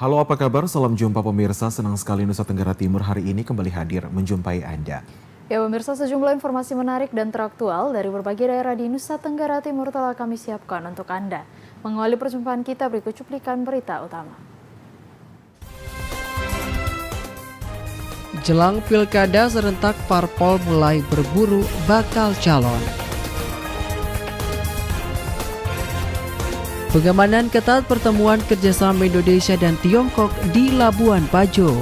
Halo, apa kabar? Salam jumpa pemirsa. Senang sekali Nusa Tenggara Timur hari ini kembali hadir menjumpai Anda. Ya pemirsa, sejumlah informasi menarik dan teraktual dari berbagai daerah di Nusa Tenggara Timur telah kami siapkan untuk Anda. Mengawali perjumpaan kita berikut cuplikan berita utama. Jelang pilkada serentak, parpol mulai berburu bakal calon. Pengamanan ketat pertemuan kerjasama Indonesia dan Tiongkok di Labuan Bajo.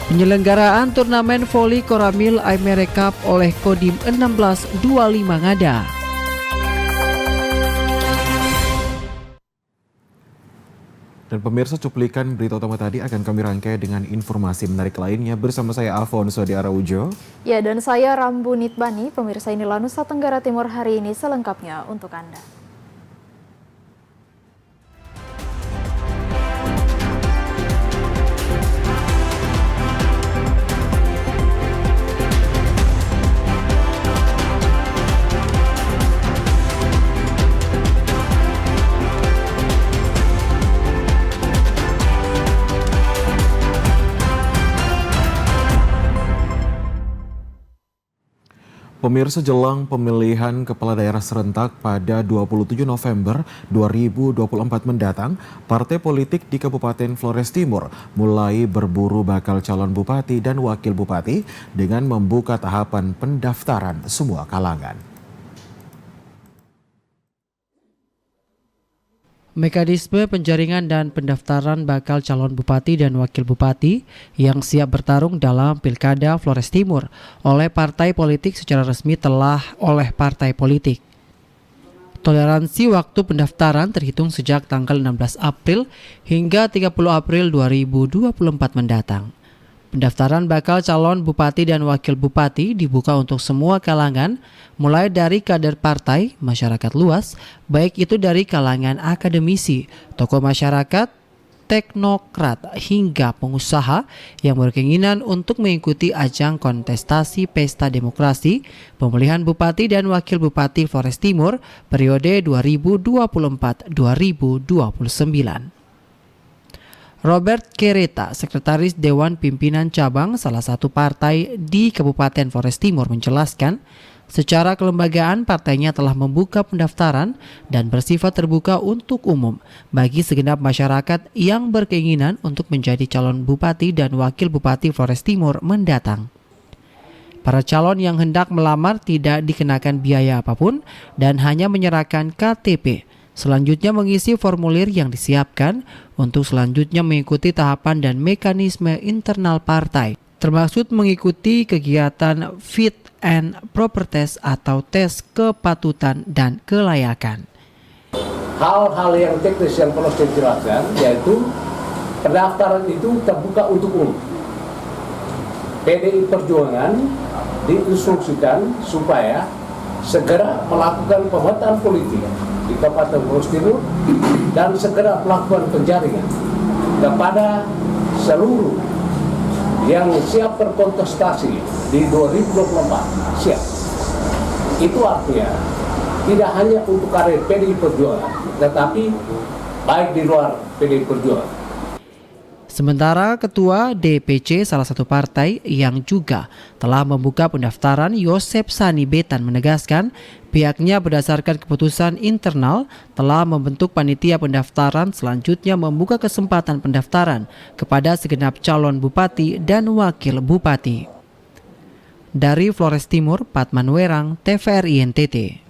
Penyelenggaraan turnamen voli Koramil Aimere Cup oleh Kodim 1625 Ngada. Dan pemirsa, cuplikan berita utama tadi akan kami rangkai dengan informasi menarik lainnya bersama saya Alfonso di Araujo. Ya, dan saya Rambu Nitbani. Pemirsa, inilah Nusa Tenggara Timur hari ini selengkapnya untuk Anda. Pemirsa, jelang pemilihan kepala daerah serentak pada 27 November 2024 mendatang, partai politik di Kabupaten Flores Timur mulai berburu bakal calon bupati dan wakil bupati dengan membuka tahapan pendaftaran semua kalangan. Mekanisme penjaringan dan pendaftaran bakal calon bupati dan wakil bupati yang siap bertarung dalam Pilkada Flores Timur oleh partai politik secara resmi telah oleh partai politik. Toleransi waktu pendaftaran terhitung sejak tanggal 16 April hingga 30 April 2024 mendatang. Pendaftaran bakal calon bupati dan wakil bupati dibuka untuk semua kalangan, mulai dari kader partai, masyarakat luas, baik itu dari kalangan akademisi, tokoh masyarakat, teknokrat, hingga pengusaha yang berkeinginan untuk mengikuti ajang kontestasi pesta demokrasi pemilihan bupati dan wakil bupati Flores Timur periode 2024-2029. Robert Kereta, Sekretaris Dewan Pimpinan Cabang salah satu partai di Kabupaten Flores Timur menjelaskan, secara kelembagaan partainya telah membuka pendaftaran dan bersifat terbuka untuk umum bagi segenap masyarakat yang berkeinginan untuk menjadi calon bupati dan wakil bupati Flores Timur mendatang. Para calon yang hendak melamar tidak dikenakan biaya apapun dan hanya menyerahkan KTP. Selanjutnya mengisi formulir yang disiapkan untuk selanjutnya mengikuti tahapan dan mekanisme internal partai, termasuk mengikuti kegiatan fit and proper test atau tes kepatutan dan kelayakan. Hal-hal yang teknis yang perlu saya jelaskan yaitu pendaftaran itu terbuka untuk umum. PDI Perjuangan diinstruksikan supaya segera melakukan pemetaan politik di Kabupaten Flores Timur dan segera melakukan penjaringan kepada seluruh yang siap berkontestasi di 2024 siap. Itu artinya tidak hanya untuk karir PDI Perjuangan, tetapi baik di luar PDI Perjuangan. Sementara Ketua DPC salah satu partai yang juga telah membuka pendaftaran, Yosep Sani Betan, menegaskan pihaknya berdasarkan keputusan internal telah membentuk panitia pendaftaran, selanjutnya membuka kesempatan pendaftaran kepada segenap calon bupati dan wakil bupati. Dari Flores Timur, Patman Werang, TVRI NTT.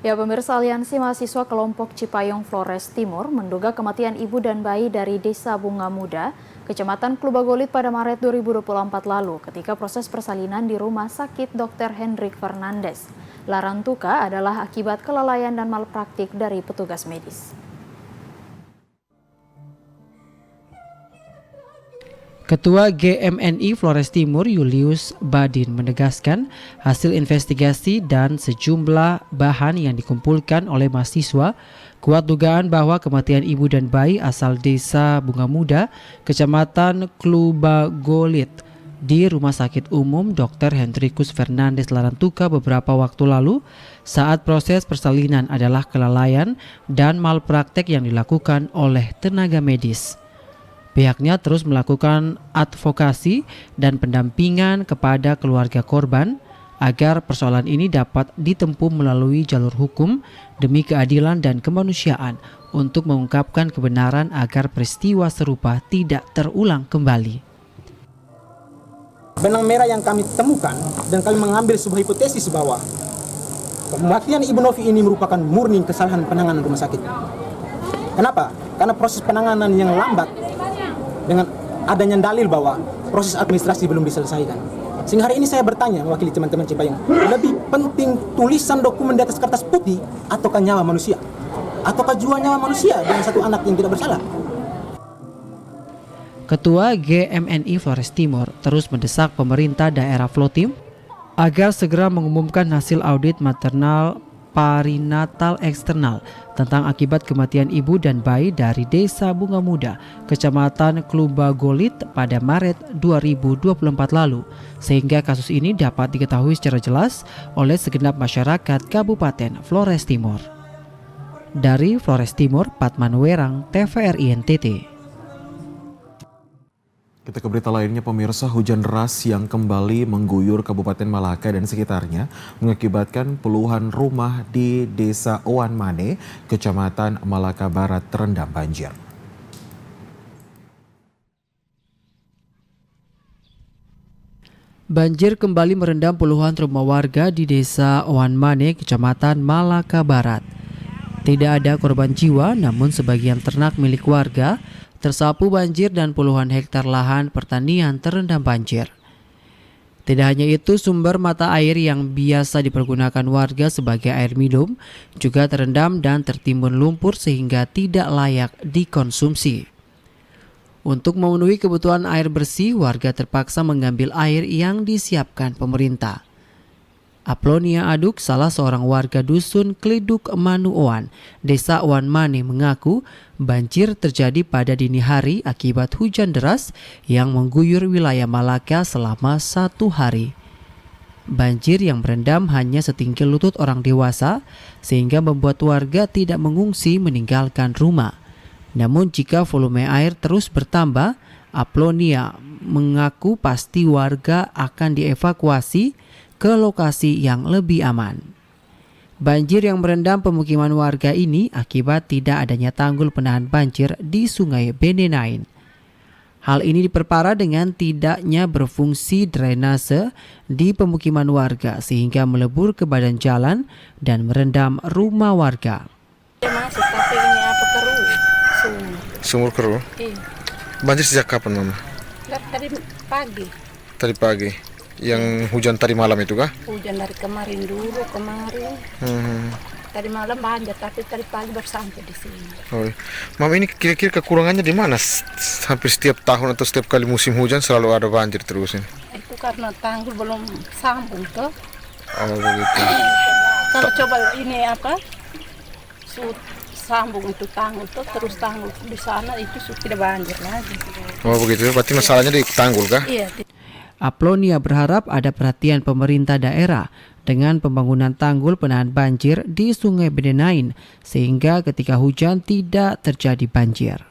Ya pemirsa, Aliansi Mahasiswa Kelompok Cipayung Flores Timur menduga kematian ibu dan bayi dari Desa Bunga Muda, Kecamatan Klubagolit pada Maret 2024 lalu ketika proses persalinan di Rumah Sakit Dr. Hendrik Fernandes. Larantuka adalah akibat kelalaian dan malpraktik dari petugas medis. Ketua GMNI Flores Timur Julius Badin menegaskan hasil investigasi dan sejumlah bahan yang dikumpulkan oleh mahasiswa kuat dugaan bahwa kematian ibu dan bayi asal Desa Bunga Muda, Kecamatan Klubagolit di Rumah Sakit Umum Dr. Hendrikus Fernandes Larantuka beberapa waktu lalu saat proses persalinan adalah kelalaian dan malpraktek yang dilakukan oleh tenaga medis. Pihaknya terus melakukan advokasi dan pendampingan kepada keluarga korban agar persoalan ini dapat ditempuh melalui jalur hukum demi keadilan dan kemanusiaan untuk mengungkapkan kebenaran agar peristiwa serupa tidak terulang kembali. Benang merah yang kami temukan dan kami mengambil sebuah hipotesis bahwa kematian Ibu Novi ini merupakan murni kesalahan penanganan rumah sakit. Kenapa? Karena proses penanganan yang lambat dengan adanya dalil bahwa proses administrasi belum diselesaikan. Sehingga hari ini saya bertanya mewakili teman-teman Cipayung, lebih penting tulisan dokumen di atas kertas putih ataukah nyawa manusia? Ataukah jiwa nyawa manusia dengan satu anak yang tidak bersalah? Ketua GMNI Flores Timur terus mendesak pemerintah daerah Flotim agar segera mengumumkan hasil audit maternal perinatal eksternal tentang akibat kematian ibu dan bayi dari Desa Bunga Muda, Kecamatan Klubagolit pada Maret 2024 lalu, sehingga kasus ini dapat diketahui secara jelas oleh segenap masyarakat Kabupaten Flores Timur. Dari Flores Timur, Patman Werang, TVRI NTT. Kita ke berita lainnya, pemirsa. Hujan deras yang kembali mengguyur Kabupaten Malaka dan sekitarnya mengakibatkan puluhan rumah di Desa Owan Mane, Kecamatan Malaka Barat terendam banjir. Banjir kembali merendam puluhan rumah warga di Desa Owan Mane, Kecamatan Malaka Barat. Tidak ada korban jiwa, namun sebagian ternak milik warga tersapu banjir dan puluhan hektar lahan pertanian terendam banjir. Tidak hanya itu, sumber mata air yang biasa dipergunakan warga sebagai air minum juga terendam dan tertimbun lumpur sehingga tidak layak dikonsumsi. Untuk memenuhi kebutuhan air bersih, warga terpaksa mengambil air yang disiapkan pemerintah. Aplonia Aduk, salah seorang warga dusun Kleduk Manuoan, Desa Owan Mane, mengaku banjir terjadi pada dini hari akibat hujan deras yang mengguyur wilayah Malaka selama 1 hari. Banjir yang merendam hanya setinggi lutut orang dewasa sehingga membuat warga tidak mengungsi meninggalkan rumah. Namun jika volume air terus bertambah, Aplonia mengaku pasti warga akan dievakuasi ke lokasi yang lebih aman. Banjir yang merendam pemukiman warga ini akibat tidak adanya tanggul penahan banjir di Sungai Benenain. Hal ini diperparah dengan tidaknya berfungsi drainase di pemukiman warga sehingga melebur ke badan jalan dan merendam rumah warga. Masuk, tapi ini apa keruh? Sumur keruh? Iya. Banjir sejak kapan, Mama? Tadi pagi. Tadi pagi. Yang hujan tadi malam itu kah? Hujan dari kemarin. Tadi malam banjir, tapi tadi pagi baru sampai di sini. Oh, Mama, ini kira-kira kekurangannya di mana? Hampir setiap tahun atau setiap kali musim hujan selalu ada banjir terus ini. Itu karena tanggul belum sambung tuh. Oh, begitu. Kalau coba ini sambung itu tanggul tuh, terus tanggul di sana itu sudah banjir lagi. Oh, begitu. Berarti masalahnya di tanggul kah? Iya. Aplonia berharap ada perhatian pemerintah daerah dengan pembangunan tanggul penahan banjir di Sungai Benenain sehingga ketika hujan tidak terjadi banjir.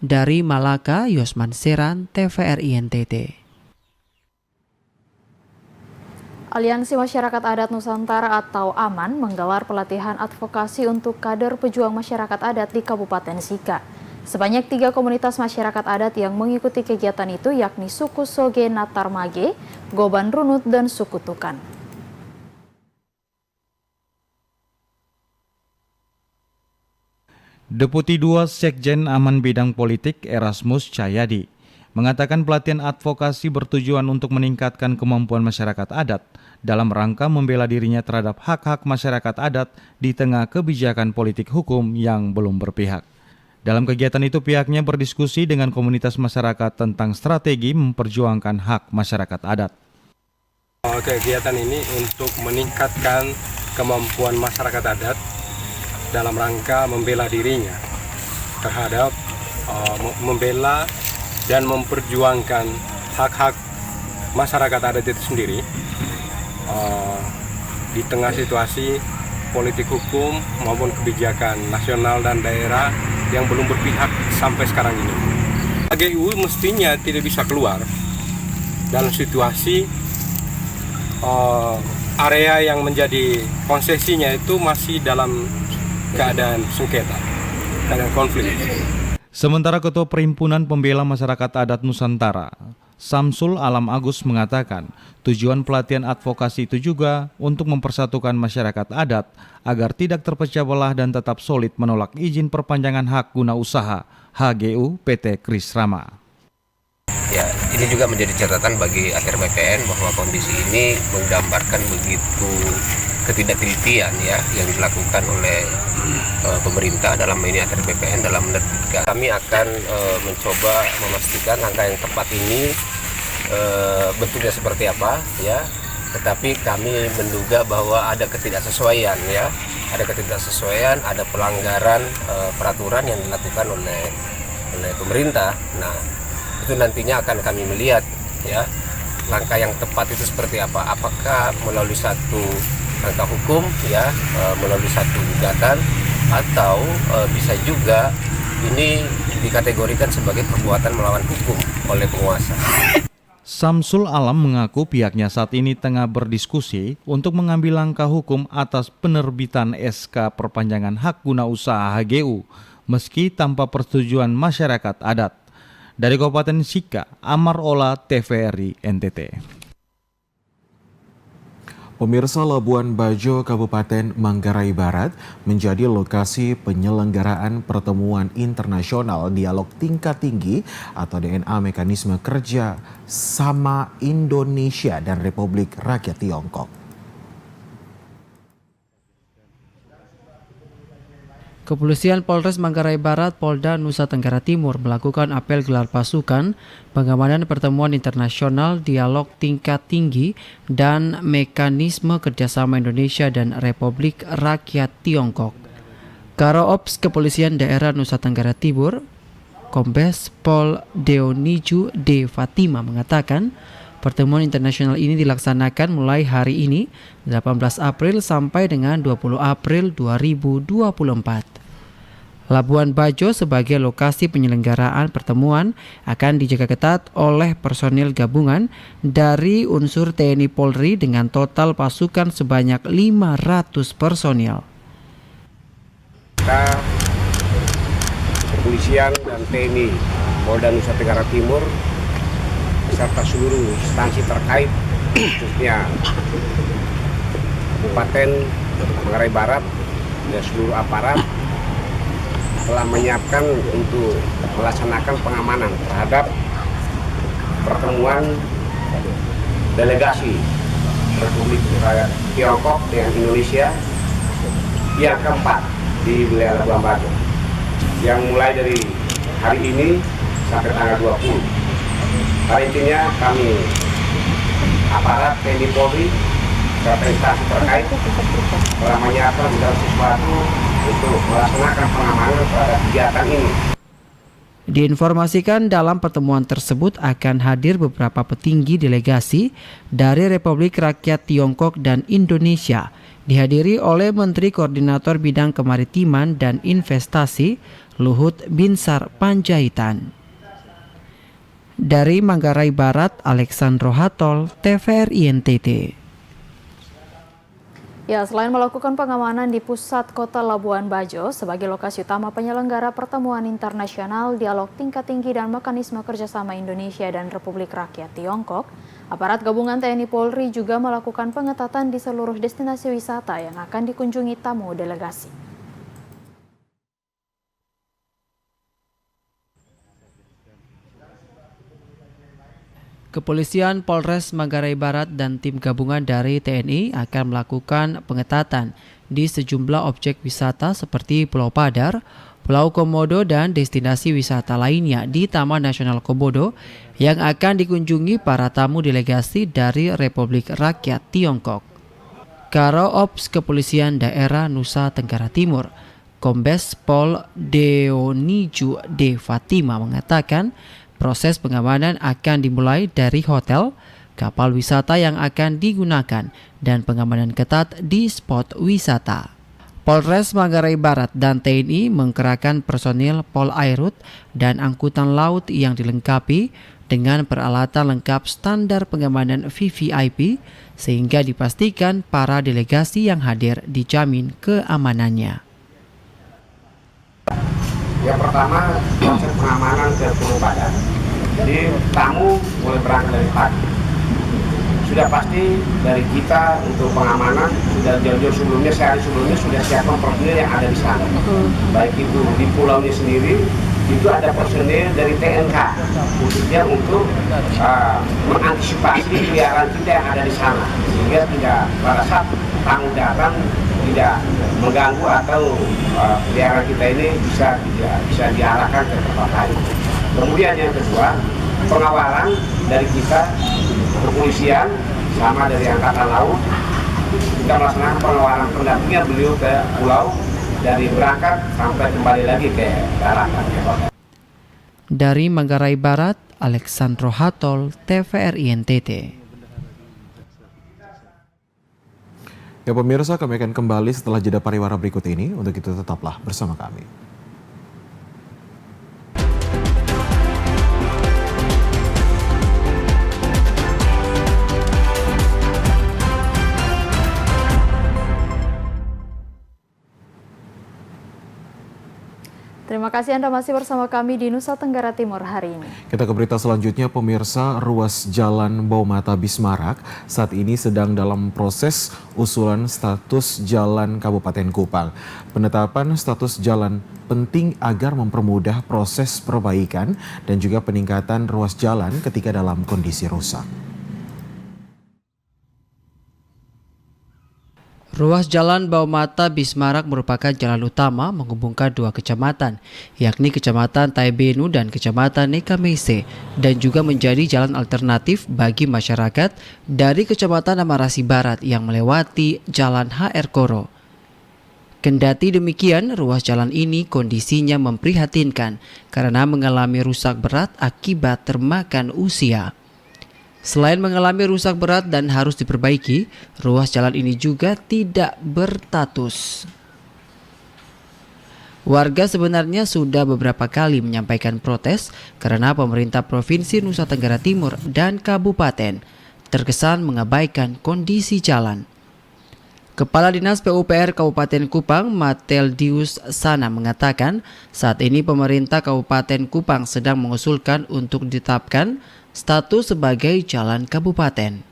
Dari Malaka, Yosman Seran, TVRI NTT. Aliansi Masyarakat Adat Nusantara atau AMAN menggelar pelatihan advokasi untuk kader pejuang masyarakat adat di Kabupaten Sika. Sebanyak 3 komunitas masyarakat adat yang mengikuti kegiatan itu yakni suku Soge Natarmage, Goban Runut, dan suku Tukan. Deputi 2 Sekjen Aman Bidang Politik Erasmus Cahyadi mengatakan pelatihan advokasi bertujuan untuk meningkatkan kemampuan masyarakat adat dalam rangka membela dirinya terhadap hak-hak masyarakat adat di tengah kebijakan politik hukum yang belum berpihak. Dalam kegiatan itu pihaknya berdiskusi dengan komunitas masyarakat tentang strategi memperjuangkan hak masyarakat adat. Kegiatan ini untuk meningkatkan kemampuan masyarakat adat dalam rangka membela dirinya terhadap membela dan memperjuangkan hak-hak masyarakat adat itu sendiri di tengah situasi politik hukum maupun kebijakan nasional dan daerah yang belum berpihak sampai sekarang ini. HGU mestinya tidak bisa keluar dalam situasi area yang menjadi konsesinya itu masih dalam keadaan sengketa, keadaan konflik. Sementara Ketua Perhimpunan Pembela Masyarakat Adat Nusantara, Samsul Alam Agus mengatakan, tujuan pelatihan advokasi itu juga untuk mempersatukan masyarakat adat agar tidak terpecah belah dan tetap solid menolak izin perpanjangan hak guna usaha HGU PT Kris Rama. Ya, ini juga menjadi catatan bagi ATR BPN bahwa kondisi ini menggambarkan begitu ketidaktelitian ya yang dilakukan oleh pemerintah dalam ini ATR BPN dalam menerbitkan. Kami akan mencoba memastikan langkah yang tepat ini bentuknya seperti apa ya. Tetapi kami menduga bahwa ada ketidaksesuaian ya. Ada ketidaksesuaian, ada pelanggaran peraturan yang dilakukan oleh pemerintah. Nah, itu nantinya akan kami melihat ya langkah yang tepat itu seperti apa. Apakah melalui satu langkah hukum ya, melalui satu gugatan, atau bisa juga ini dikategorikan sebagai perbuatan melawan hukum oleh penguasa. Samsul Alam mengaku pihaknya saat ini tengah berdiskusi untuk mengambil langkah hukum atas penerbitan SK perpanjangan hak guna usaha HGU meski tanpa persetujuan masyarakat adat. Dari Kabupaten Sika, Amar Ola, TVRI NTT. Pemirsa, Labuan Bajo, Kabupaten Manggarai Barat menjadi lokasi penyelenggaraan pertemuan internasional dialog tingkat tinggi atau DNA Mekanisme Kerja Sama Indonesia dan Republik Rakyat Tiongkok. Kepolisian Polres Manggarai Barat, Polda Nusa Tenggara Timur melakukan apel gelar pasukan pengamanan pertemuan internasional dialog tingkat tinggi dan mekanisme kerjasama Indonesia dan Republik Rakyat Tiongkok. Karo Ops Kepolisian Daerah Nusa Tenggara Timur, Kombes Pol Deoniju D. Fatima mengatakan, pertemuan internasional ini dilaksanakan mulai hari ini 18 April sampai dengan 20 April 2024. Labuan Bajo sebagai lokasi penyelenggaraan pertemuan akan dijaga ketat oleh personil gabungan dari unsur TNI Polri dengan total pasukan sebanyak 500 personil. Kita kepolisian dan TNI Polda Nusa Tenggara Timur beserta seluruh instansi terkait khususnya Kabupaten Manggarai Barat dan seluruh aparat telah menyiapkan untuk melaksanakan pengamanan terhadap pertemuan delegasi Republik Rakyat Tiongkok dengan Indonesia yang keempat di wilayah Labuan Bajo yang mulai dari hari ini sampai tanggal 20. Hari intinya kami aparat TNI Polri serta instansi terkait telah menyiapkan segala sesuatu untuk melaksanakan pengamanan terhadap kegiatan ini. Diinformasikan dalam pertemuan tersebut akan hadir beberapa petinggi delegasi dari Republik Rakyat Tiongkok dan Indonesia, dihadiri oleh Menteri Koordinator Bidang Kemaritiman dan Investasi Luhut Binsar Panjaitan. Dari Manggarai Barat, Alexandro Hatol, TVRI NTT. Ya, selain melakukan pengamanan di pusat kota Labuan Bajo sebagai lokasi utama penyelenggara pertemuan internasional dialog tingkat tinggi dan mekanisme kerjasama Indonesia dan Republik Rakyat Tiongkok, aparat gabungan TNI Polri juga melakukan pengetatan di seluruh destinasi wisata yang akan dikunjungi tamu delegasi. Kepolisian Polres Manggarai Barat dan tim gabungan dari TNI akan melakukan pengetatan di sejumlah objek wisata seperti Pulau Padar, Pulau Komodo, dan destinasi wisata lainnya di Taman Nasional Komodo yang akan dikunjungi para tamu delegasi dari Republik Rakyat Tiongkok. Karo Ops Kepolisian Daerah Nusa Tenggara Timur, Kombes Pol Deoniju D. Fatima mengatakan, Proses pengamanan akan dimulai dari hotel, kapal wisata yang akan digunakan, dan pengamanan ketat di spot wisata. Polres Manggarai Barat dan TNI mengkerahkan personil Polairut dan angkutan laut yang dilengkapi dengan peralatan lengkap standar pengamanan VVIP sehingga dipastikan para delegasi yang hadir dijamin keamanannya. Yang pertama, proses pengamanan ke Pulau Badan. Jadi tamu boleh berangkat dari pagi. Sudah pasti dari kita untuk pengamanan sudah jauh-jauh sebelumnya, sehari sebelumnya sudah siapkan personil yang ada di sana. Baik itu di pulaunya sendiri, itu ada personil dari TNK khususnya untuk mengantisipasi peliharaan kita yang ada di sana, sehingga tidak pada saat tamu datang tidak mengganggu atau peliharaan kita ini bisa diarahkan ke tempat lain. Kemudian yang kedua, pengawalan dari kita kepolisian sama dari angkatan laut, kita melaksanakan pengawalan pendampingan beliau ke pulau dari berangkat sampai kembali lagi ke daratan. Dari Manggarai Barat, Alexandro Hatol, TVRI NTT. Ya pemirsa, kami akan kembali setelah jeda pariwara berikut ini. Untuk itu tetaplah bersama kami. Terima kasih Anda masih bersama kami di Nusa Tenggara Timur hari ini. Kita ke berita selanjutnya, pemirsa. Ruas Jalan Baumata Bismarak saat ini sedang dalam proses usulan status jalan Kabupaten Kupang. Penetapan status jalan penting agar mempermudah proses perbaikan dan juga peningkatan ruas jalan ketika dalam kondisi rusak. Ruas Jalan Baumata Bismarak merupakan jalan utama menghubungkan dua kecamatan, yakni Kecamatan Taibenu dan Kecamatan Nekamese, dan juga menjadi jalan alternatif bagi masyarakat dari Kecamatan Amarasi Barat yang melewati Jalan HR Koro. Kendati demikian, ruas jalan ini kondisinya memprihatinkan karena mengalami rusak berat akibat termakan usia. Selain mengalami rusak berat dan harus diperbaiki, ruas jalan ini juga tidak berstatus. Warga sebenarnya sudah beberapa kali menyampaikan protes karena pemerintah Provinsi Nusa Tenggara Timur dan Kabupaten terkesan mengabaikan kondisi jalan. Kepala Dinas PUPR Kabupaten Kupang, Mateldius Sana mengatakan saat ini pemerintah Kabupaten Kupang sedang mengusulkan untuk ditetapkan status sebagai jalan kabupaten.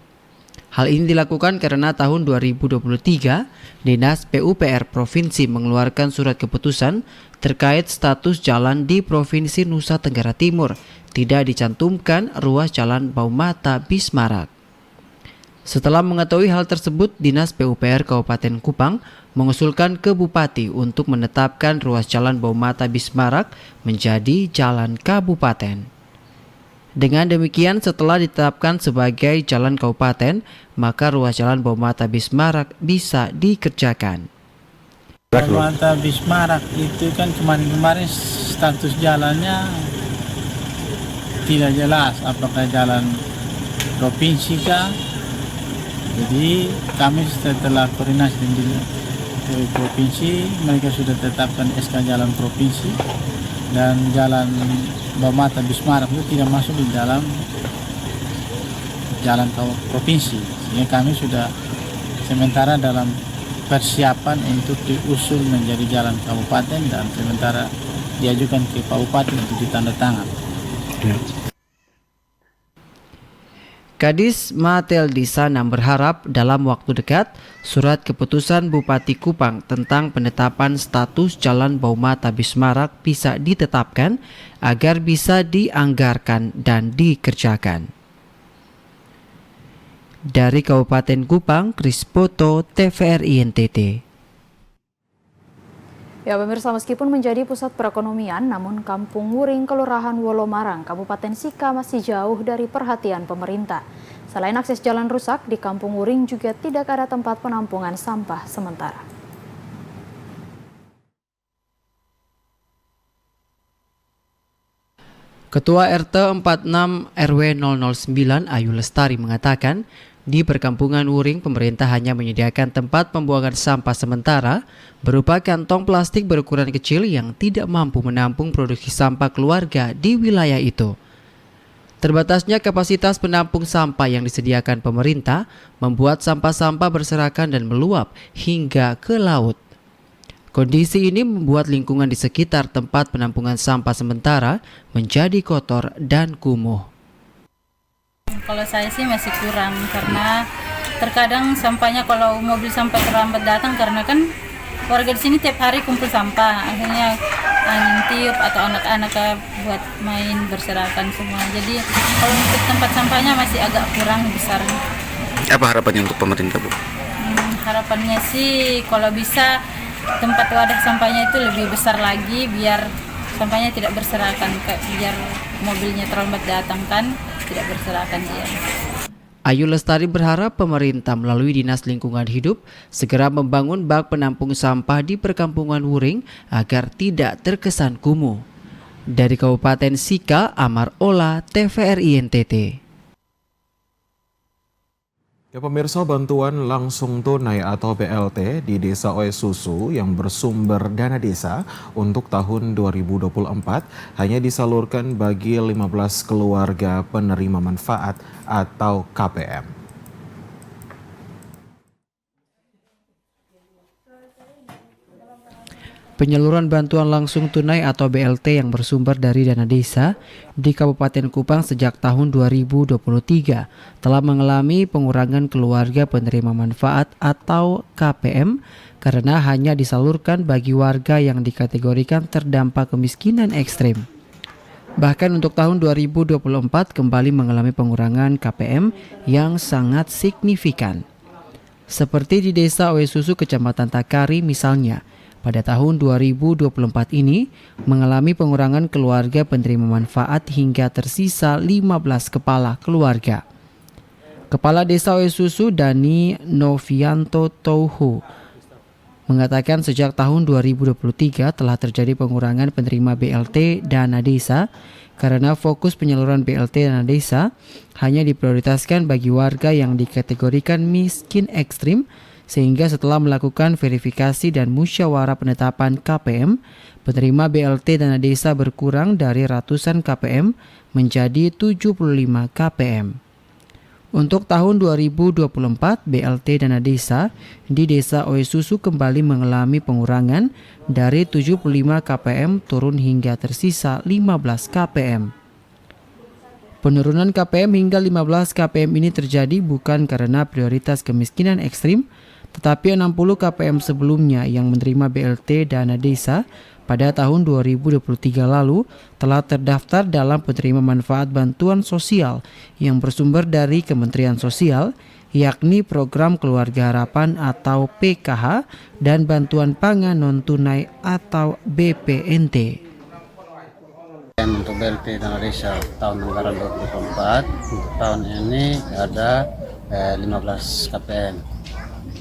Hal ini dilakukan karena tahun 2023, Dinas PUPR Provinsi mengeluarkan surat keputusan terkait status jalan di Provinsi Nusa Tenggara Timur, tidak dicantumkan ruas Jalan Baumata Bismarak. Setelah mengetahui hal tersebut, Dinas PUPR Kabupaten Kupang mengusulkan ke Bupati untuk menetapkan ruas Jalan Baumata Bismarak menjadi jalan kabupaten. Dengan demikian, setelah ditetapkan sebagai jalan kabupaten, maka ruas Jalan Baumata Bismarak bisa dikerjakan. Baumata Bismarak itu kan kemarin status jalannya tidak jelas apakah jalan provinsi kah. Jadi kami setelah koordinasi dengan provinsi, mereka sudah tetapkan SK jalan provinsi dan jalan Baumata Bismarak itu tidak masuk di dalam jalan provinsi, sehingga kami sudah sementara dalam persiapan untuk diusul menjadi jalan kabupaten dan sementara diajukan ke kabupaten untuk ditandatangan. Kadis Mateldi Sana berharap dalam waktu dekat surat keputusan Bupati Kupang tentang penetapan status Jalan Baumata Bismarak bisa ditetapkan agar bisa dianggarkan dan dikerjakan. Dari Kabupaten Kupang, Krispoto, TVRI NTT. Ya pemirsa, meskipun menjadi pusat perekonomian, namun Kampung Wuring, Kelurahan Wolomarang, Kabupaten Sika masih jauh dari perhatian pemerintah. Selain akses jalan rusak, di Kampung Wuring juga tidak ada tempat penampungan sampah sementara. Ketua RT 46 RW 009 Ayu Lestari mengatakan, di perkampungan Wuring pemerintah hanya menyediakan tempat pembuangan sampah sementara berupa kantong plastik berukuran kecil yang tidak mampu menampung produksi sampah keluarga di wilayah itu. Terbatasnya kapasitas penampung sampah yang disediakan pemerintah membuat sampah-sampah berserakan dan meluap hingga ke laut. Kondisi ini membuat lingkungan di sekitar tempat penampungan sampah sementara menjadi kotor dan kumuh. Kalau saya sih masih kurang karena terkadang sampahnya kalau mobil sampah terlambat datang karena kan warga di sini tiap hari kumpul sampah, akhirnya angin tiup atau anak-anak buat main berserakan semua. Jadi kalau untuk tempat sampahnya masih agak kurang besar. Apa harapannya untuk pemerintah, Bu? Harapannya sih kalau bisa tempat wadah sampahnya itu lebih besar lagi biar sampahnya tidak berserakan, biar mobilnya terlambat datang kan tidak berserakan dia. Ayu Lestari berharap pemerintah melalui Dinas Lingkungan Hidup segera membangun bak penampung sampah di perkampungan Wuring agar tidak terkesan kumuh. Dari Kabupaten Sika, Amar Ola, TVRI NTT. Ya pemirsa, bantuan langsung tunai atau BLT di Desa Oe Susu yang bersumber dana desa untuk tahun 2024 hanya disalurkan bagi 15 keluarga penerima manfaat atau KPM. Penyaluran bantuan langsung tunai atau BLT yang bersumber dari dana desa di Kabupaten Kupang sejak tahun 2023 telah mengalami pengurangan keluarga penerima manfaat atau KPM karena hanya disalurkan bagi warga yang dikategorikan terdampak kemiskinan ekstrim. Bahkan untuk tahun 2024 kembali mengalami pengurangan KPM yang sangat signifikan. Seperti di Desa Oe Susu, Kecamatan Takari misalnya, pada tahun 2024 ini mengalami pengurangan keluarga penerima manfaat hingga tersisa 15 kepala keluarga. Kepala Desa Oe Susu Dani Novianto Touhu mengatakan sejak tahun 2023 telah terjadi pengurangan penerima BLT dana desa karena fokus penyaluran BLT dana desa hanya diprioritaskan bagi warga yang dikategorikan miskin ekstrim, sehingga setelah melakukan verifikasi dan musyawarah penetapan KPM, penerima BLT dana desa berkurang dari ratusan KPM menjadi 75 KPM. Untuk tahun 2024, BLT dana desa di Desa Oe Susu kembali mengalami pengurangan dari 75 KPM turun hingga tersisa 15 KPM. Penurunan KPM hingga 15 KPM ini terjadi bukan karena prioritas kemiskinan ekstrim, tetapi 60 KPM sebelumnya yang menerima BLT dana desa pada tahun 2023 lalu telah terdaftar dalam penerima manfaat bantuan sosial yang bersumber dari Kementerian Sosial, yakni Program Keluarga Harapan atau PKH dan Bantuan Pangan Non-Tunai atau BPNT. Untuk BLT dana desa tahun anggaran 2024 untuk tahun ini ada 15 KPM.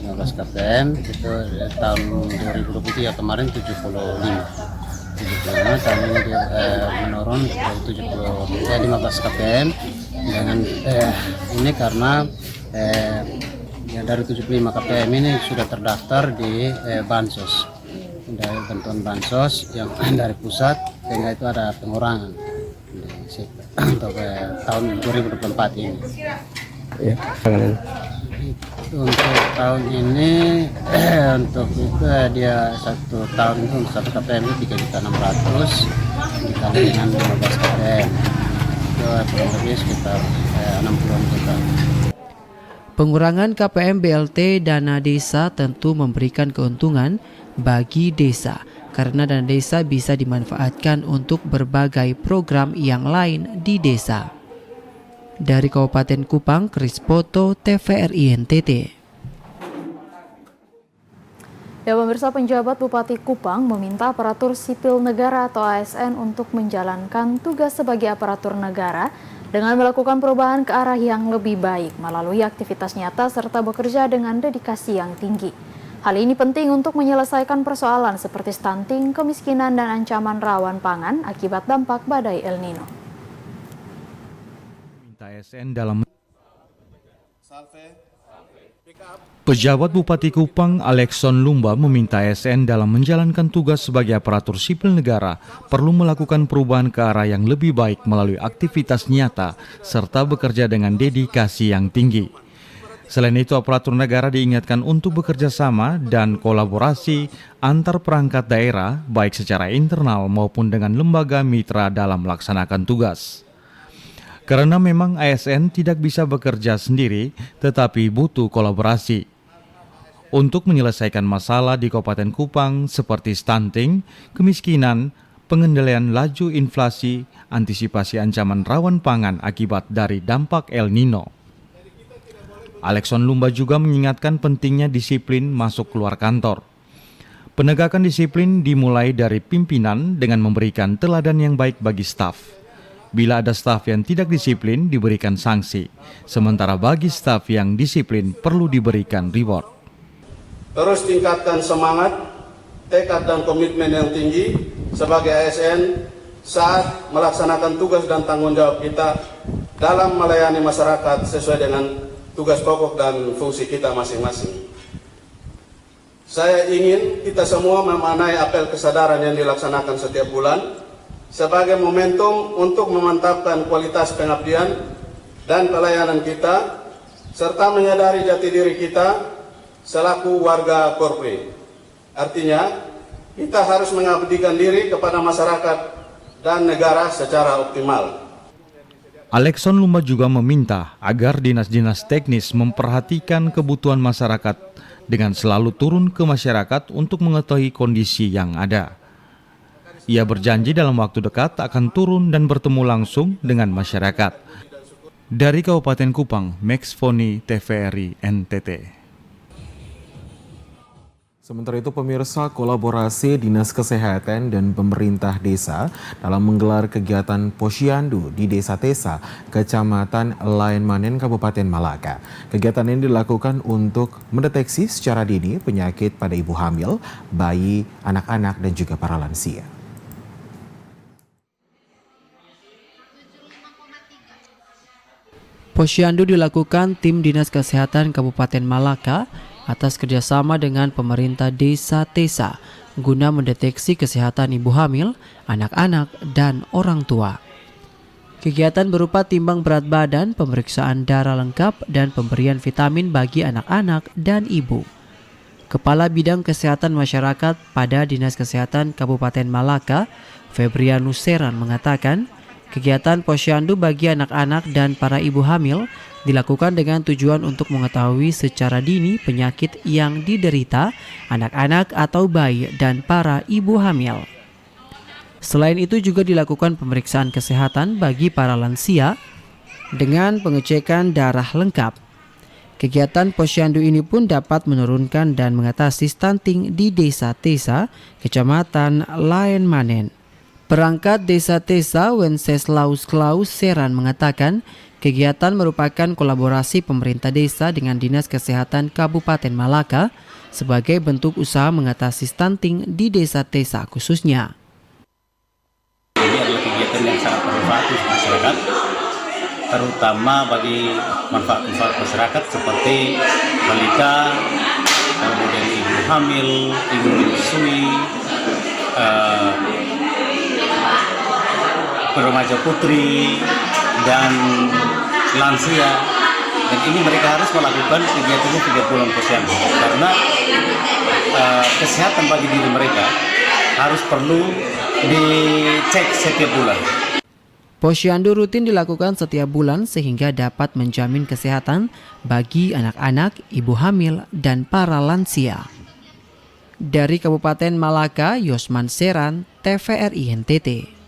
15 KPM itu tahun 2023 kemarin 75 tahun ini dia menurun ke 15 KPM dengan ini karena yang dari 75 KPM ini sudah terdaftar di bansos, dari bantuan bansos yang dari pusat, sehingga itu ada pengurangan untuk tahun 2024 ini. Ya, untuk tahun ini untuk itu dia satu tahun itu untuk satu KPM itu 3.600.000 dikali dengan 15 KPM itu kurang lebih sekitar 60-an juta. Pengurangan KPM BLT dana desa tentu memberikan keuntungan bagi desa karena dana desa bisa dimanfaatkan untuk berbagai program yang lain di desa. Dari Kabupaten Kupang, Kris Poto, TVRI NTT. Ya pemirsa, penjabat Bupati Kupang meminta aparatur sipil negara atau ASN untuk menjalankan tugas sebagai aparatur negara dengan melakukan perubahan ke arah yang lebih baik melalui aktivitas nyata serta bekerja dengan dedikasi yang tinggi. Hal ini penting untuk menyelesaikan persoalan seperti stunting, kemiskinan, dan ancaman rawan pangan akibat dampak badai El Nino. ASN dalam Pejabat Bupati Kupang Alexson Lumba meminta ASN dalam menjalankan tugas sebagai aparatur sipil negara perlu melakukan perubahan ke arah yang lebih baik melalui aktivitas nyata serta bekerja dengan dedikasi yang tinggi. Selain itu, aparatur negara diingatkan untuk bekerja sama dan kolaborasi antar perangkat daerah baik secara internal maupun dengan lembaga mitra dalam melaksanakan tugas. Karena memang ASN tidak bisa bekerja sendiri, tetapi butuh kolaborasi untuk menyelesaikan masalah di Kabupaten Kupang seperti stunting, kemiskinan, pengendalian laju inflasi, antisipasi ancaman rawan pangan akibat dari dampak El Nino. Alexson Lumba juga mengingatkan pentingnya disiplin masuk keluar kantor. Penegakan disiplin dimulai dari pimpinan dengan memberikan teladan yang baik bagi staf. Bila ada staf yang tidak disiplin, diberikan sanksi. Sementara bagi staf yang disiplin, perlu diberikan reward. Terus tingkatkan semangat, tekad dan komitmen yang tinggi sebagai ASN saat melaksanakan tugas dan tanggung jawab kita dalam melayani masyarakat sesuai dengan tugas pokok dan fungsi kita masing-masing. Saya ingin kita semua memaknai apel kesadaran yang dilaksanakan setiap bulan sebagai momentum untuk memantapkan kualitas pengabdian dan pelayanan kita, serta menyadari jati diri kita selaku warga korporat. Artinya, kita harus mengabdikan diri kepada masyarakat dan negara secara optimal. Alexson Lumba juga meminta agar dinas-dinas teknis memperhatikan kebutuhan masyarakat dengan selalu turun ke masyarakat untuk mengetahui kondisi yang ada. Ia berjanji dalam waktu dekat akan turun dan bertemu langsung dengan masyarakat. Dari Kabupaten Kupang, Max Foni, TVRI NTT. Sementara itu, pemirsa, kolaborasi Dinas Kesehatan dan pemerintah desa dalam menggelar kegiatan Posyandu di Desa Tesa, Kecamatan Layan Manen, Kabupaten Malaka. Kegiatan ini dilakukan untuk mendeteksi secara dini penyakit pada ibu hamil, bayi, anak-anak, dan juga para lansia. Posyandu dilakukan tim Dinas Kesehatan Kabupaten Malaka atas kerjasama dengan pemerintah Desa Tesa guna mendeteksi kesehatan ibu hamil, anak-anak, dan orang tua. Kegiatan berupa timbang berat badan, pemeriksaan darah lengkap, dan pemberian vitamin bagi anak-anak dan ibu. Kepala Bidang Kesehatan Masyarakat pada Dinas Kesehatan Kabupaten Malaka, Febrianus Seran, mengatakan kegiatan posyandu bagi anak-anak dan para ibu hamil dilakukan dengan tujuan untuk mengetahui secara dini penyakit yang diderita anak-anak atau bayi dan para ibu hamil. Selain itu juga dilakukan pemeriksaan kesehatan bagi para lansia dengan pengecekan darah lengkap. Kegiatan posyandu ini pun dapat menurunkan dan mengatasi stunting di Desa Tesa, Kecamatan Layan Manen. Perangkat Desa Tesa, Wenceslaus Klaus Seran, mengatakan kegiatan merupakan kolaborasi pemerintah desa dengan Dinas Kesehatan Kabupaten Malaka sebagai bentuk usaha mengatasi stunting di Desa Tesa khususnya. Ini adalah kegiatan yang sangat bermanfaat untuk masyarakat, terutama bagi manfaat-manfaat masyarakat seperti balita, kemudian ibu hamil, ibu menyusui, remaja putri, dan lansia. Dan ini mereka harus melakukan kegiatan 3 bulan posyandu karena kesehatan bagi diri mereka harus perlu dicek setiap bulan. Posyandu rutin dilakukan setiap bulan sehingga dapat menjamin kesehatan bagi anak-anak, ibu hamil, dan para lansia. Dari Kabupaten Malaka, Yosman Seran, TVRI NTT.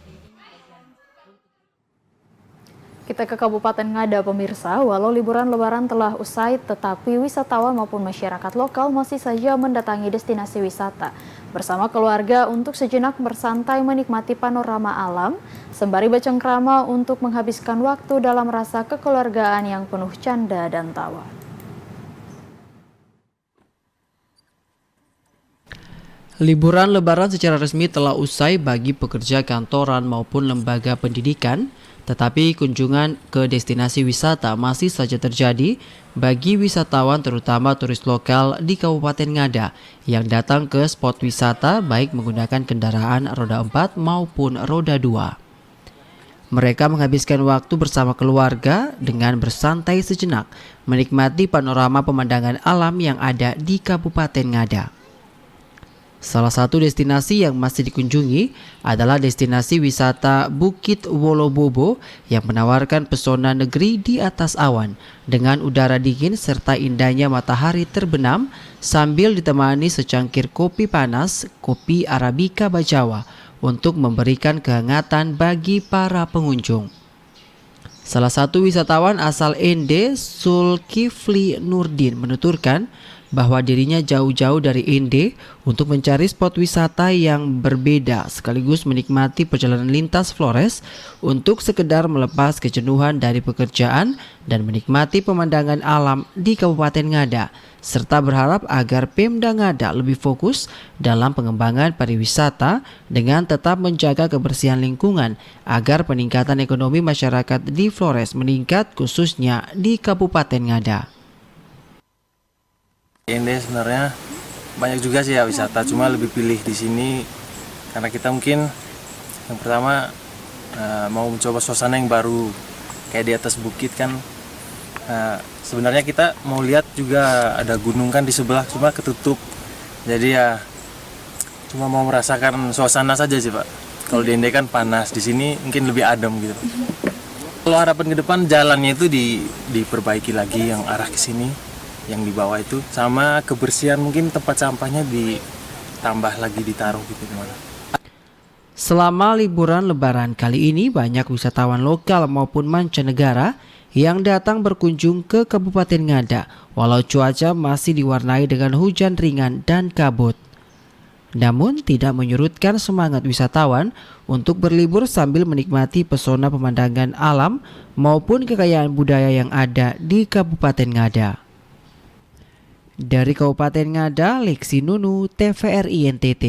Kita ke Kabupaten Ngada, pemirsa. Walau liburan lebaran telah usai, tetapi wisatawan maupun masyarakat lokal masih saja mendatangi destinasi wisata bersama keluarga untuk sejenak bersantai menikmati panorama alam, sembari bercengkrama untuk menghabiskan waktu dalam rasa kekeluargaan yang penuh canda dan tawa. Liburan lebaran secara resmi telah usai bagi pekerja kantoran maupun lembaga pendidikan Tetapi kunjungan ke destinasi wisata masih saja terjadi bagi wisatawan terutama turis lokal di Kabupaten Ngada yang datang ke spot wisata baik menggunakan kendaraan roda 4 maupun roda 2. Mereka menghabiskan waktu bersama keluarga dengan bersantai sejenak, menikmati panorama pemandangan alam yang ada di Kabupaten Ngada. Salah satu destinasi yang masih dikunjungi adalah destinasi wisata Bukit Wolobobo yang menawarkan pesona negeri di atas awan dengan udara dingin serta indahnya matahari terbenam sambil ditemani secangkir kopi panas, kopi Arabica Bajawa untuk memberikan kehangatan bagi para pengunjung. Salah satu wisatawan asal Ende, Zulkifli Nurdin menuturkan bahwa dirinya jauh-jauh dari Ende untuk mencari spot wisata yang berbeda sekaligus menikmati perjalanan lintas Flores untuk sekedar melepas kejenuhan dari pekerjaan dan menikmati pemandangan alam di Kabupaten Ngada serta berharap agar Pemda Ngada lebih fokus dalam pengembangan pariwisata dengan tetap menjaga kebersihan lingkungan agar peningkatan ekonomi masyarakat di Flores meningkat khususnya di Kabupaten Ngada. Ende sebenarnya banyak juga sih ya wisata, cuma lebih pilih di sini karena kita mungkin yang pertama mau mencoba suasana yang baru kayak di atas bukit kan. Sebenarnya kita mau lihat juga ada gunung kan di sebelah, cuma ketutup. Jadi ya cuma mau merasakan suasana saja sih Pak. Kalau di Ende kan panas, di sini mungkin lebih adem gitu. Kalau harapan ke depan jalannya itu diperbaiki lagi yang arah ke sini. Yang di bawah itu sama kebersihan mungkin tempat sampahnya ditambah lagi ditaruh gitu gimana. Selama liburan lebaran kali ini banyak wisatawan lokal maupun mancanegara yang datang berkunjung ke Kabupaten Ngada walau cuaca masih diwarnai dengan hujan ringan dan kabut. Namun tidak menyurutkan semangat wisatawan untuk berlibur sambil menikmati pesona pemandangan alam maupun kekayaan budaya yang ada di Kabupaten Ngada. Dari Kabupaten Ngada, Lexi Nunu, TVRI NTT.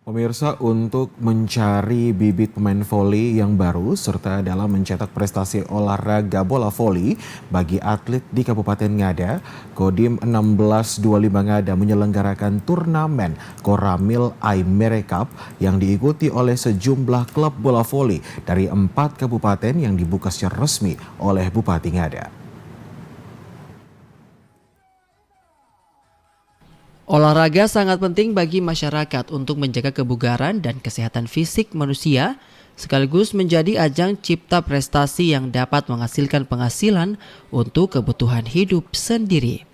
Pemirsa, untuk mencari bibit pemain voli yang baru serta dalam mencetak prestasi olahraga bola voli bagi atlet di Kabupaten Ngada, Kodim 1625 Ngada menyelenggarakan turnamen Koramil Aimere Cup yang diikuti oleh sejumlah klub bola voli dari 4 kabupaten yang dibuka secara resmi oleh Bupati Ngada. Olahraga sangat penting bagi masyarakat untuk menjaga kebugaran dan kesehatan fisik manusia, sekaligus menjadi ajang cipta prestasi yang dapat menghasilkan penghasilan untuk kebutuhan hidup sendiri.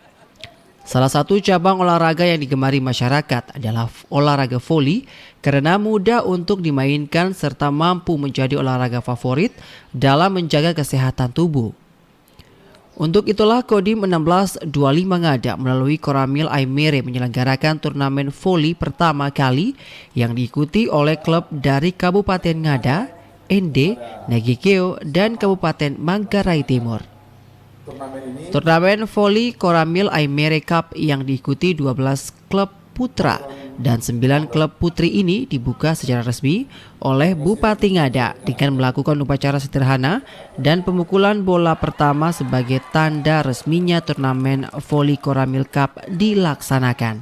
Salah satu cabang olahraga yang digemari masyarakat adalah olahraga voli karena mudah untuk dimainkan serta mampu menjadi olahraga favorit dalam menjaga kesehatan tubuh. Untuk itulah Kodim 1625 Ngada melalui Koramil Aimere menyelenggarakan turnamen voli pertama kali yang diikuti oleh klub dari Kabupaten Ngada, Ende, Nagikeo, dan Kabupaten Manggarai Timur. Turnamen voli Koramil Aimere Cup yang diikuti 12 klub putra dan 9 klub putri ini dibuka secara resmi oleh Bupati Ngada dengan melakukan upacara sederhana dan pemukulan bola pertama sebagai tanda resminya turnamen voli Koramil Cup dilaksanakan.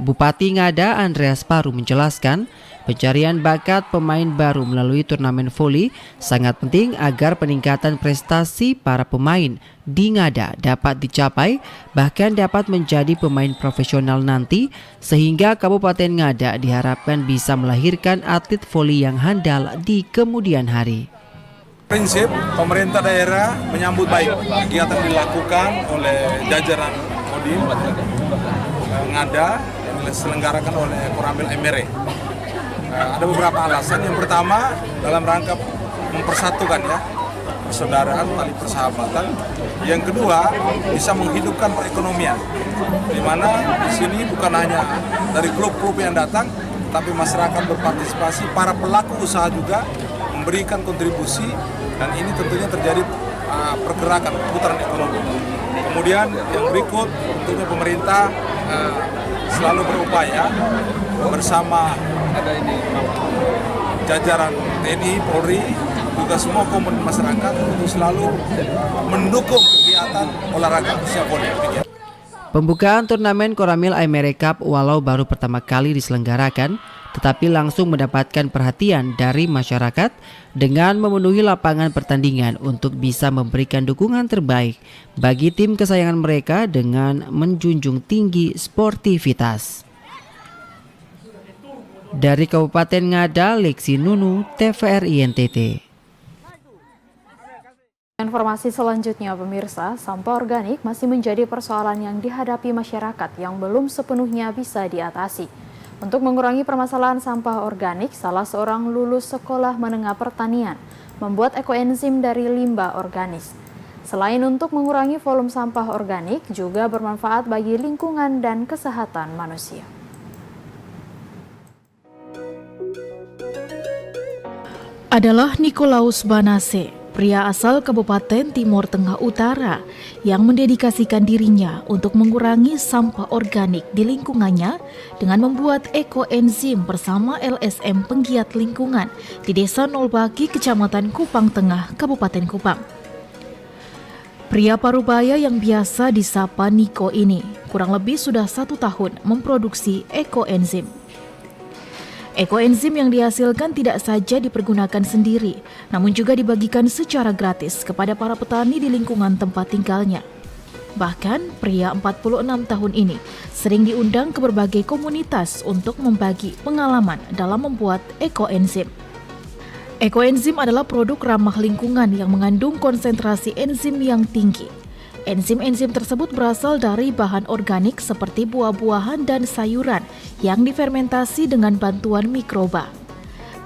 Bupati Ngada Andreas Paru menjelaskan pencarian bakat pemain baru melalui turnamen voli sangat penting agar peningkatan prestasi para pemain di Ngada dapat dicapai bahkan dapat menjadi pemain profesional nanti sehingga Kabupaten Ngada diharapkan bisa melahirkan atlet voli yang handal di kemudian hari. Prinsip pemerintah daerah menyambut baik kegiatan dilakukan oleh jajaran Kodim Ngada yang diselenggarakan oleh Koramil Aimere. Ada beberapa alasan. Yang pertama dalam rangka mempersatukan ya persaudaraan, tali persahabatan. Yang kedua bisa menghidupkan perekonomian, di mana di sini bukan hanya dari klub-klub yang datang, tapi masyarakat berpartisipasi, para pelaku usaha juga memberikan kontribusi dan ini tentunya terjadi pergerakan putaran ekonomi. Kemudian yang berikut tentunya pemerintah selalu berupaya bersama jajaran TNI, Polri, juga semua komponen masyarakat untuk selalu mendukung kegiatan olahraga khususnya voli. Pembukaan turnamen Koramil Aimere Cup walau baru pertama kali diselenggarakan, tetapi langsung mendapatkan perhatian dari masyarakat dengan memenuhi lapangan pertandingan untuk bisa memberikan dukungan terbaik bagi tim kesayangan mereka dengan menjunjung tinggi sportivitas. Dari Kabupaten Ngada, Lexi Nunu, TVRI NTT. Informasi selanjutnya pemirsa, sampah organik masih menjadi persoalan yang dihadapi masyarakat yang belum sepenuhnya bisa diatasi. Untuk mengurangi permasalahan sampah organik, salah seorang lulus sekolah menengah pertanian membuat ekoenzim dari limbah organis. Selain untuk mengurangi volume sampah organik, juga bermanfaat bagi lingkungan dan kesehatan manusia. Adalah Nikolaus Banase, pria asal Kabupaten Timur Tengah Utara yang mendedikasikan dirinya untuk mengurangi sampah organik di lingkungannya dengan membuat ekoenzim bersama LSM penggiat lingkungan di Desa Nolbaki, Kecamatan Kupang Tengah, Kabupaten Kupang. Pria parubaya yang biasa disapa Niko ini kurang lebih sudah 1 tahun memproduksi ekoenzim. Ekoenzim yang dihasilkan tidak saja dipergunakan sendiri, namun juga dibagikan secara gratis kepada para petani di lingkungan tempat tinggalnya. Bahkan, pria 46 tahun ini sering diundang ke berbagai komunitas untuk membagi pengalaman dalam membuat ekoenzim. Ekoenzim adalah produk ramah lingkungan yang mengandung konsentrasi enzim yang tinggi. Enzim-enzim tersebut berasal dari bahan organik seperti buah-buahan dan sayuran yang difermentasi dengan bantuan mikroba.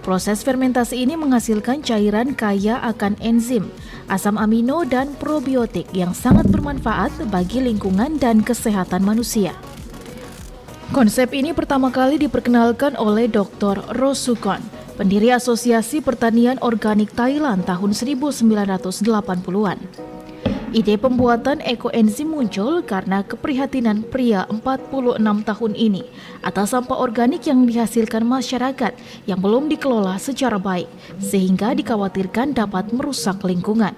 Proses fermentasi ini menghasilkan cairan kaya akan enzim, asam amino, dan probiotik yang sangat bermanfaat bagi lingkungan dan kesehatan manusia. Konsep ini pertama kali diperkenalkan oleh Dr. Rosukon, pendiri Asosiasi Pertanian Organik Thailand tahun 1980-an. Ide pembuatan ekoenzim muncul karena keprihatinan pria 46 tahun ini atas sampah organik yang dihasilkan masyarakat yang belum dikelola secara baik, sehingga dikhawatirkan dapat merusak lingkungan.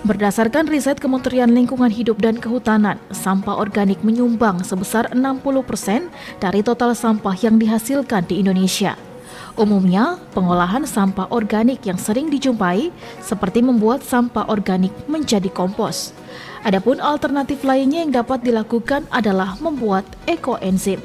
Berdasarkan riset Kementerian Lingkungan Hidup dan Kehutanan, sampah organik menyumbang sebesar 60% dari total sampah yang dihasilkan di Indonesia. Umumnya, pengolahan sampah organik yang sering dijumpai seperti membuat sampah organik menjadi kompos. Adapun alternatif lainnya yang dapat dilakukan adalah membuat ekoenzim.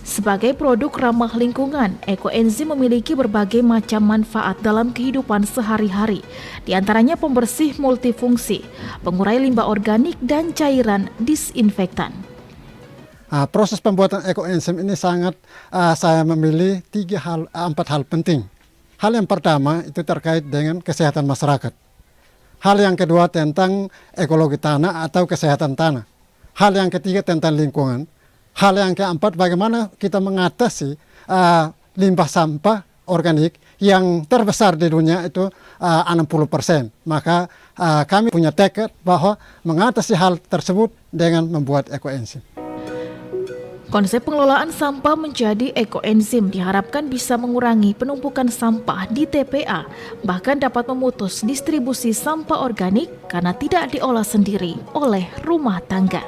Sebagai produk ramah lingkungan, ekoenzim memiliki berbagai macam manfaat dalam kehidupan sehari-hari, di antaranya pembersih multifungsi, pengurai limbah organik, dan cairan disinfektan. Proses pembuatan ekoenzim ini sangat saya memilih 4 hal penting. Hal yang pertama itu terkait dengan kesehatan masyarakat. Hal yang kedua tentang ekologi tanah atau kesehatan tanah. Hal yang ketiga tentang lingkungan. Hal yang keempat bagaimana kita mengatasi limbah sampah organik yang terbesar di dunia itu 60%. Maka kami punya tekad bahwa mengatasi hal tersebut dengan membuat ekoenzim. Konsep pengelolaan sampah menjadi ekoenzim diharapkan bisa mengurangi penumpukan sampah di TPA, bahkan dapat memutus distribusi sampah organik karena tidak diolah sendiri oleh rumah tangga.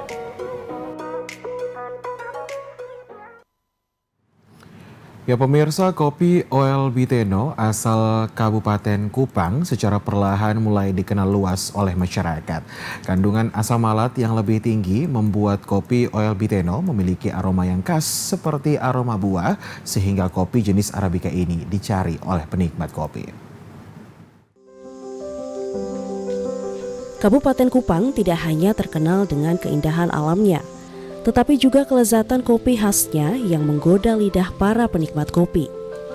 Ya pemirsa, kopi Oil Biteno asal Kabupaten Kupang secara perlahan mulai dikenal luas oleh masyarakat. Kandungan asam malat yang lebih tinggi membuat kopi Oil Biteno memiliki aroma yang khas seperti aroma buah, sehingga kopi jenis Arabica ini dicari oleh penikmat kopi. Kabupaten Kupang tidak hanya terkenal dengan keindahan alamnya, tetapi juga kelezatan kopi khasnya yang menggoda lidah para penikmat kopi.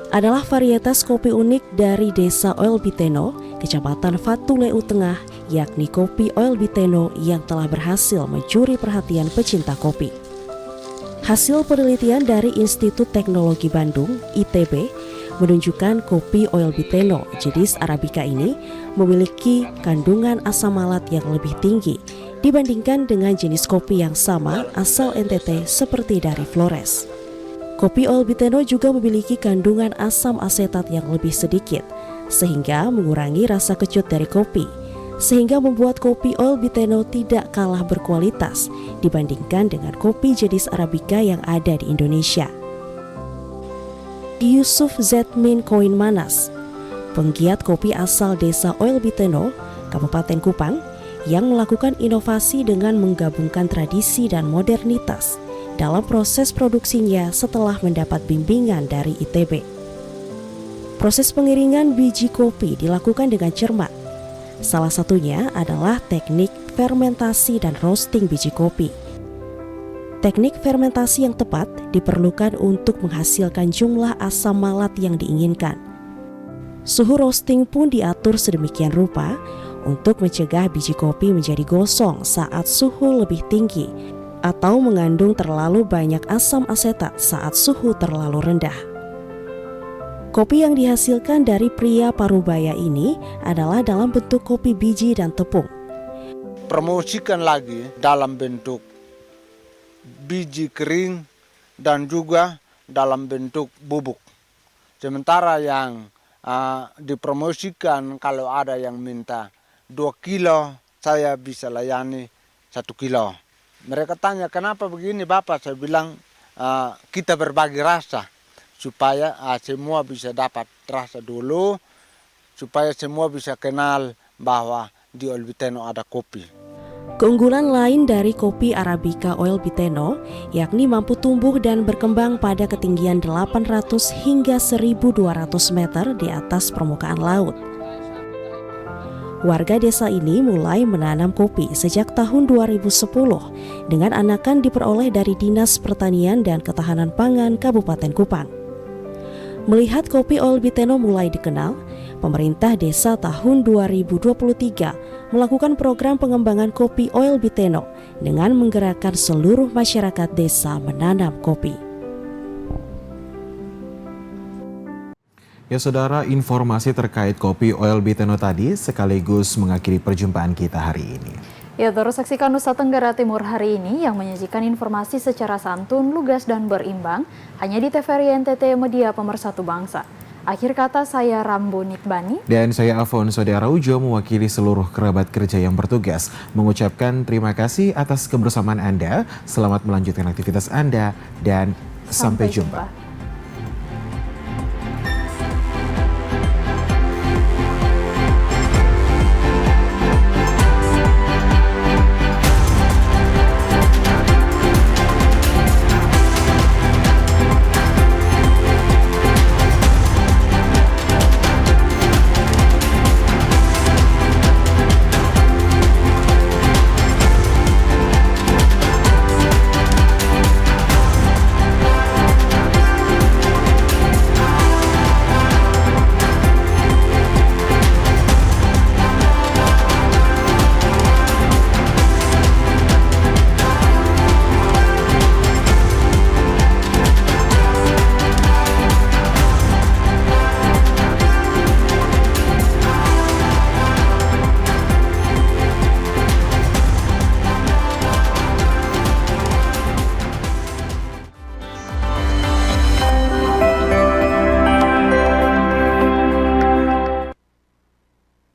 Adalah varietas kopi unik dari Desa Oil Biteno, Kecamatan Fatuleu Tengah, yakni kopi Oil Biteno yang telah berhasil mencuri perhatian pecinta kopi. Hasil penelitian dari Institut Teknologi Bandung, ITB, menunjukkan kopi Oil Biteno jenis Arabica ini memiliki kandungan asam malat yang lebih tinggi dibandingkan dengan jenis kopi yang sama asal NTT seperti dari Flores. Kopi Oil Biteno juga memiliki kandungan asam asetat yang lebih sedikit, sehingga mengurangi rasa kecut dari kopi, sehingga membuat kopi Oil Biteno tidak kalah berkualitas dibandingkan dengan kopi jenis Arabica yang ada di Indonesia. Yusuf Zetmin Koin Manas, penggiat kopi asal desa Oil Biteno, Kabupaten Kupang, yang melakukan inovasi dengan menggabungkan tradisi dan modernitas dalam proses produksinya setelah mendapat bimbingan dari ITB. Proses pengiringan biji kopi dilakukan dengan cermat. Salah satunya adalah teknik fermentasi dan roasting biji kopi. Teknik fermentasi yang tepat diperlukan untuk menghasilkan jumlah asam malat yang diinginkan. Suhu roasting pun diatur sedemikian rupa untuk mencegah biji kopi menjadi gosong saat suhu lebih tinggi atau mengandung terlalu banyak asam asetat saat suhu terlalu rendah. Kopi yang dihasilkan dari pria Parubaya ini adalah dalam bentuk kopi biji dan tepung. Promosikan lagi dalam bentuk biji kering dan juga dalam bentuk bubuk. Sementara yang dipromosikan kalau ada yang minta 2 kilo, saya bisa layani 1 kilo. Mereka tanya, kenapa begini Bapak? Saya bilang, kita berbagi rasa, supaya semua bisa dapat rasa dulu, supaya semua bisa kenal bahwa di Oil Biteno ada kopi. Keunggulan lain dari kopi Arabica Oil Biteno yakni mampu tumbuh dan berkembang pada ketinggian 800 hingga 1.200 meter di atas permukaan laut. Warga desa ini mulai menanam kopi sejak tahun 2010 dengan anakan diperoleh dari Dinas Pertanian dan Ketahanan Pangan Kabupaten Kupang. Melihat kopi Oil Biteno mulai dikenal, pemerintah desa tahun 2023 melakukan program pengembangan kopi Oil Biteno dengan menggerakkan seluruh masyarakat desa menanam kopi. Ya saudara, informasi terkait kopi Oil Biteno tadi sekaligus mengakhiri perjumpaan kita hari ini. Ya, terus saksikan Nusa Tenggara Timur hari ini yang menyajikan informasi secara santun, lugas, dan berimbang hanya di TVRI NTT Media Pemersatu Bangsa. Akhir kata saya Rambo Nikbani. Dan saya Alfonso de Araujo mewakili seluruh kerabat kerja yang bertugas mengucapkan terima kasih atas kebersamaan Anda. Selamat melanjutkan aktivitas Anda dan sampai jumpa.